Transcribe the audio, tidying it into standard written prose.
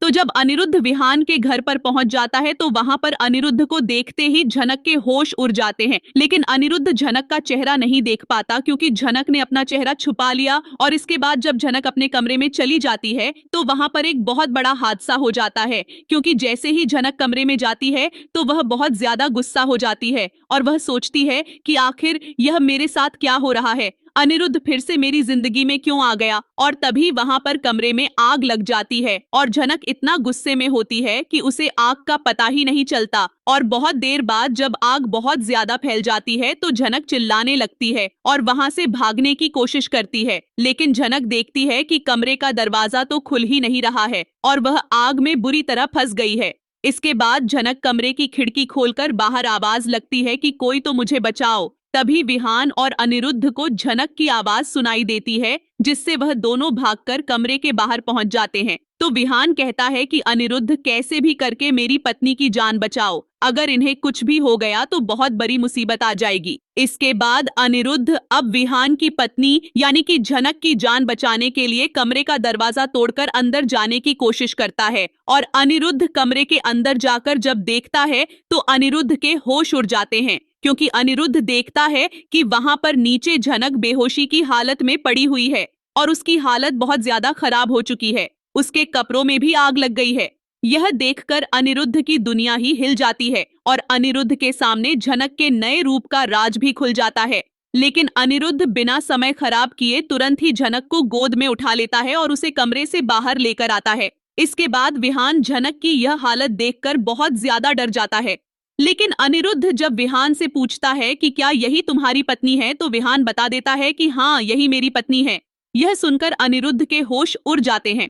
तो जब अनिरुद्ध विहान के घर पर पहुंच जाता है तो वहां पर अनिरुद्ध को देखते ही झनक के होश उड़ जाते हैं। लेकिन अनिरुद्ध झनक का चेहरा नहीं देख पाता क्योंकि झनक ने अपना चेहरा छुपा लिया। और इसके बाद जब झनक अपने कमरे में चली जाती है तो वहां पर एक बहुत बड़ा हादसा हो जाता है, क्योंकि जैसे ही झनक कमरे में जाती है तो वह बहुत ज्यादा गुस्सा हो जाती है और वह सोचती है कि आखिर यह मेरे साथ क्या हो रहा है, अनिरुद्ध फिर से मेरी जिंदगी में क्यों आ गया। और तभी वहां पर कमरे में आग लग जाती है और झनक इतना गुस्से में होती है कि उसे आग का पता ही नहीं चलता। और बहुत देर बाद जब आग बहुत ज्यादा फैल जाती है तो झनक चिल्लाने लगती है और वहां से भागने की कोशिश करती है। लेकिन झनक देखती है कि कमरे का दरवाजा तो खुल ही नहीं रहा है और वह आग में बुरी तरह फंस गई है। इसके बाद झनक कमरे की खिड़की खोलकर बाहर आवाज लगती है कि कोई तो मुझे बचाओ। तभी विहान और अनिरुद्ध को झनक की आवाज सुनाई देती है, जिससे वह दोनों भागकर कमरे के बाहर पहुंच जाते हैं। तो विहान कहता है कि अनिरुद्ध कैसे भी करके मेरी पत्नी की जान बचाओ, अगर इन्हें कुछ भी हो गया तो बहुत बड़ी मुसीबत आ जाएगी। इसके बाद अनिरुद्ध अब विहान की पत्नी यानी कि झनक की जान बचाने के लिए कमरे का दरवाजा तोड़कर अंदर जाने की कोशिश करता है। और अनिरुद्ध कमरे के अंदर जाकर जब देखता है तो अनिरुद्ध के होश उड़ जाते हैं, क्योंकि अनिरुद्ध देखता है कि वहां पर नीचे झनक बेहोशी की हालत में पड़ी हुई है और उसकी हालत बहुत ज्यादा खराब हो चुकी है। उसके कपड़ों में भी आग लग गई है। यह देखकर अनिरुद्ध की दुनिया ही हिल जाती है और अनिरुद्ध के सामने झनक के नए रूप का राज भी खुल जाता है। लेकिन अनिरुद्ध बिना समय खराब किए तुरंत ही झनक को गोद में उठा लेता है और उसे कमरे से बाहर लेकर आता है। इसके बाद विहान झनक की यह हालत देखकर बहुत ज्यादा डर जाता है। लेकिन अनिरुद्ध जब विहान से पूछता है कि क्या यही तुम्हारी पत्नी है, तो विहान बता देता है कि हाँ, यही मेरी पत्नी है। यह सुनकर अनिरुद्ध के होश उड़ जाते हैं